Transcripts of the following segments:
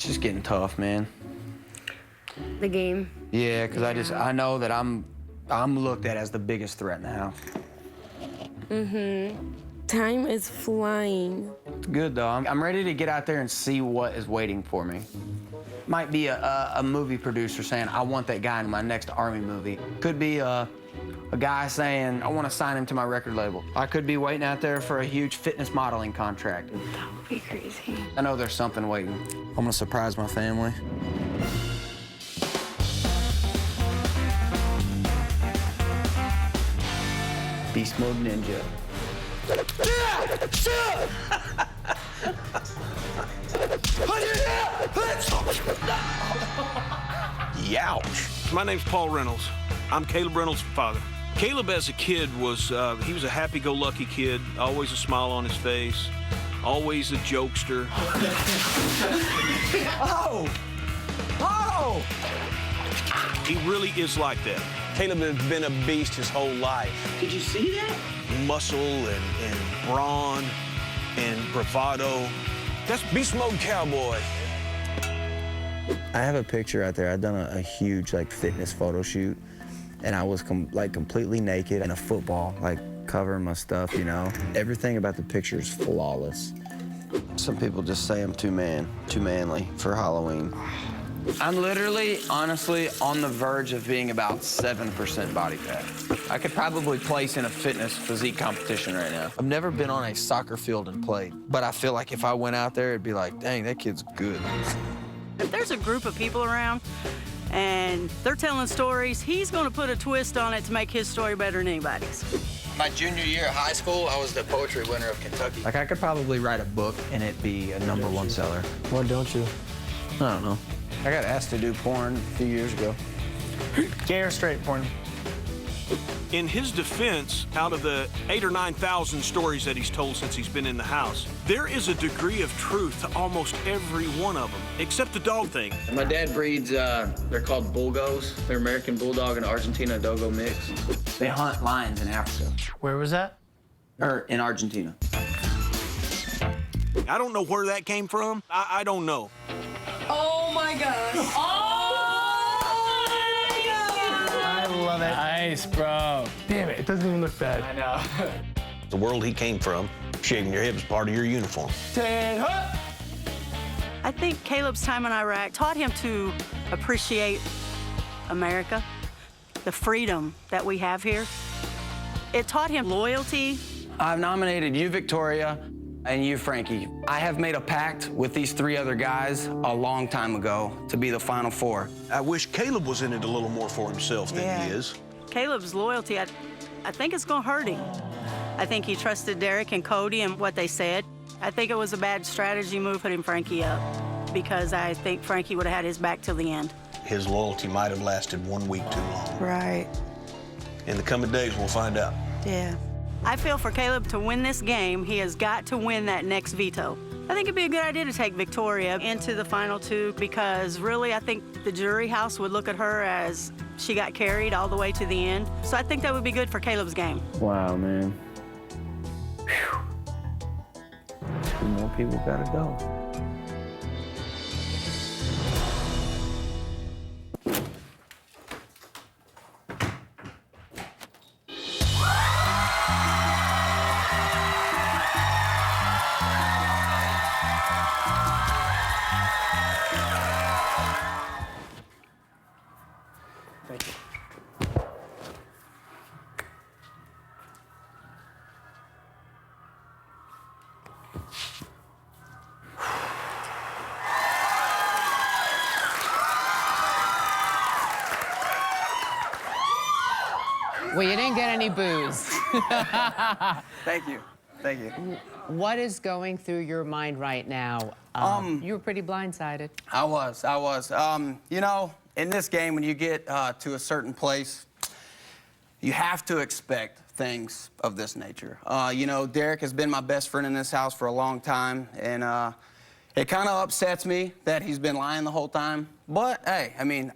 It's just getting tough, man. The game. Yeah, because I know that I'm looked at as the biggest threat in the house. Time is flying. It's good, though. I'm ready to get out there and see what is waiting for me. Might be a movie producer saying, I want that guy in my next Army movie. Could be a guy saying, I want to sign him to my record label. I could be waiting out there for a huge fitness modeling contract. That would be crazy. I know there's something waiting. I'm gonna surprise my family. Beast Mode Ninja. Youch. My name's Paul Reynolds. I'm Caleb Reynolds' father. Caleb, as a kid, he was a happy-go-lucky kid, always a smile on his face, always a jokester. Oh! Oh! He really is like that. Caleb has been a beast his whole life. Did you see that? Muscle and brawn and bravado. That's beast mode cowboy. I have a picture out there. I've done a huge fitness photo shoot, and I was completely naked in a football, covering my stuff, you know. Everything about the picture is flawless. Some people just say I'm too manly for Halloween. I'm literally, honestly, on the verge of being about 7% body fat. I could probably place in a fitness physique competition right now. I've never been on a soccer field and played, but I feel like if I went out there, it'd be like, dang, that kid's good. If there's a group of people around and they're telling stories, he's going to put a twist on it to make his story better than anybody's. My junior year of high school, I was the poetry winner of Kentucky. I could probably write a book and it be a #1 seller. Why don't you? I don't know. I got asked to do porn a few years ago. Gay or straight porn? In his defense, out of the 8,000 or 9,000 stories that he's told since he's been in the house, there is a degree of truth to almost every one of them, except the dog thing. My dad breeds, they're called bulldogos. They're American Bulldog and Argentina Dogo mix. They hunt lions in Africa. Where was that? Or in Argentina. I don't know where that came from. I don't know. Oh, my gosh. I love it. Nice, bro. Damn it, it doesn't even look bad. I know. The world he came from, shaving your head was part of your uniform. I think Caleb's time in Iraq taught him to appreciate America, the freedom that we have here. It taught him loyalty. I've nominated you, Victoria, and you, Frankie. I have made a pact with these 3 other guys a long time ago to be the final 4. I wish Caleb was in it a little more for himself than he is. Caleb's loyalty, I think it's going to hurt him. I think he trusted Derek and Cody and what they said. I think it was a bad strategy move putting Frankie up because I think Frankie would have had his back till the end. His loyalty might have lasted 1 week too long. Right. In the coming days, we'll find out. Yeah. I feel for Caleb to win this game, he has got to win that next veto. I think it'd be a good idea to take Victoria into the final 2 because really I think the jury house would look at her as she got carried all the way to the end. So I think that would be good for Caleb's game. Wow, man. Whew. 2 more people gotta go. Thank you. Well, you didn't get any booze. Thank you. Thank you. What is going through your mind right now? You were pretty blindsided. I was. You know, in this game, when you get to a certain place, you have to expect things of this nature. You know, Derek has been my best friend in this house for a long time, and it kind of upsets me that he's been lying the whole time. But, hey, I mean,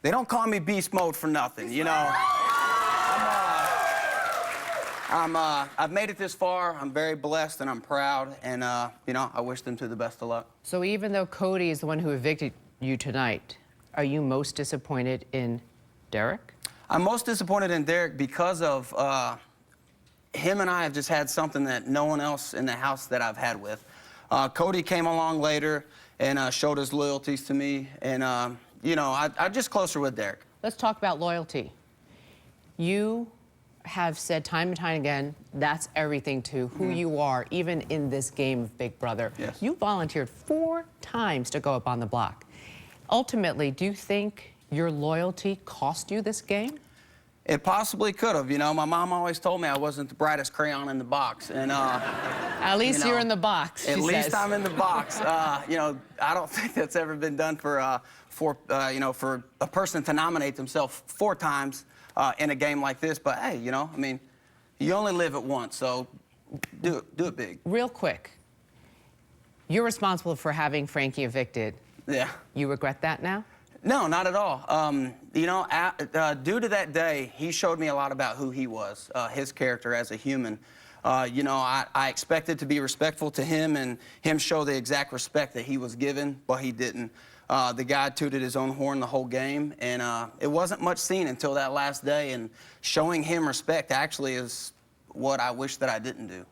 they don't call me beast mode for nothing, you know? I've made it this far. I'm very blessed and I'm proud. And, you know, I wish them to the best of luck. So even though Cody is the one who evicted you tonight, are you most disappointed in Derek? I'm most disappointed in Derek because of him and I have just had something that no one else in the house that I've had with. Cody came along later and showed his loyalties to me. And, you know, I'm just closer with Derek. Let's talk about loyalty. You have said time and time again, that's everything to who you are, even in this game of Big Brother. Yes. You volunteered 4 times to go up on the block. Ultimately, do you think your loyalty cost you this game? It possibly could have. You know, my mom always told me I wasn't the brightest crayon in the box. And, at least you know, you're in the box, At she least says. I'm in the box. You know, I don't think that's ever been done for you know, for a person to nominate themselves 4 times in a game like this. But hey, you know, I mean, you only live it once, so do it big. Real quick, you're responsible for having Frankie evicted. Yeah. You regret that now? No, not at all. You know, due to that day, he showed me a lot about who he was, his character as a human. You know, I expected to be respectful to him and him show the exact respect that he was given, but he didn't. The guy tooted his own horn the whole game, and it wasn't much seen until that last day, and showing him respect actually is what I wish that I didn't do,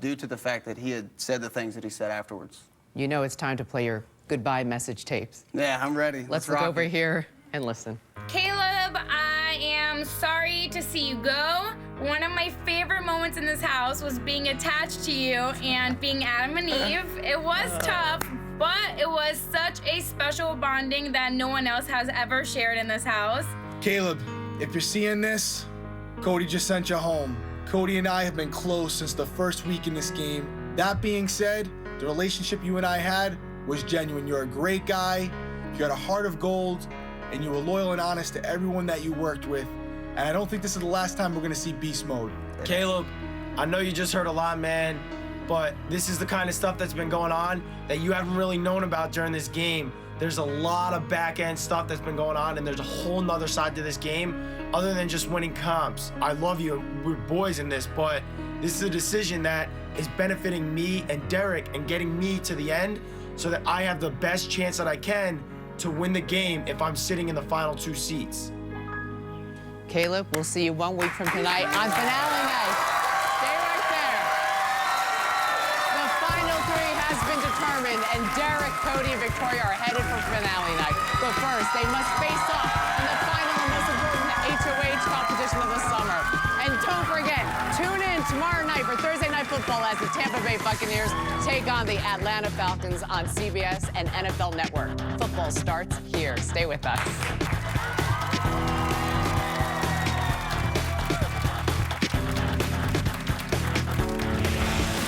due to the fact that he had said the things that he said afterwards. You know it's time to play your goodbye message tapes. Yeah, I'm ready. Let's look rock over it. here and listen. Caleb, I am sorry to see you go. One of my favorite moments in this house was being attached to you and being Adam and Eve. It was tough, but it was such a special bonding that no one else has ever shared in this house. Caleb, if you're seeing this, Cody just sent you home. Cody and I have been close since the first week in this game. That being said, the relationship you and I had was genuine. You're a great guy, you got a heart of gold, and you were loyal and honest to everyone that you worked with. And I don't think this is the last time we're gonna see beast mode. Caleb, I know you just heard a lot, man, but this is the kind of stuff that's been going on that you haven't really known about during this game. There's a lot of back-end stuff that's been going on, and there's a whole nother side to this game other than just winning comps. I love you, we're boys in this, but this is a decision that is benefiting me and Derek and getting me to the end so that I have the best chance that I can to win the game if I'm sitting in the final 2 seats. Caleb, we'll see you 1 week from tonight on finale night. Stay right there. The final 3 has been determined, and Derek, Cody, and Victoria are headed for finale night. But first, they must face off in the final and most important HOH competition of the summer. And don't forget, tune in tomorrow night for Thursday Night Football as the Tampa Bay Buccaneers take on the Atlanta Falcons on CBS and NFL Network. Football starts here. Stay with us.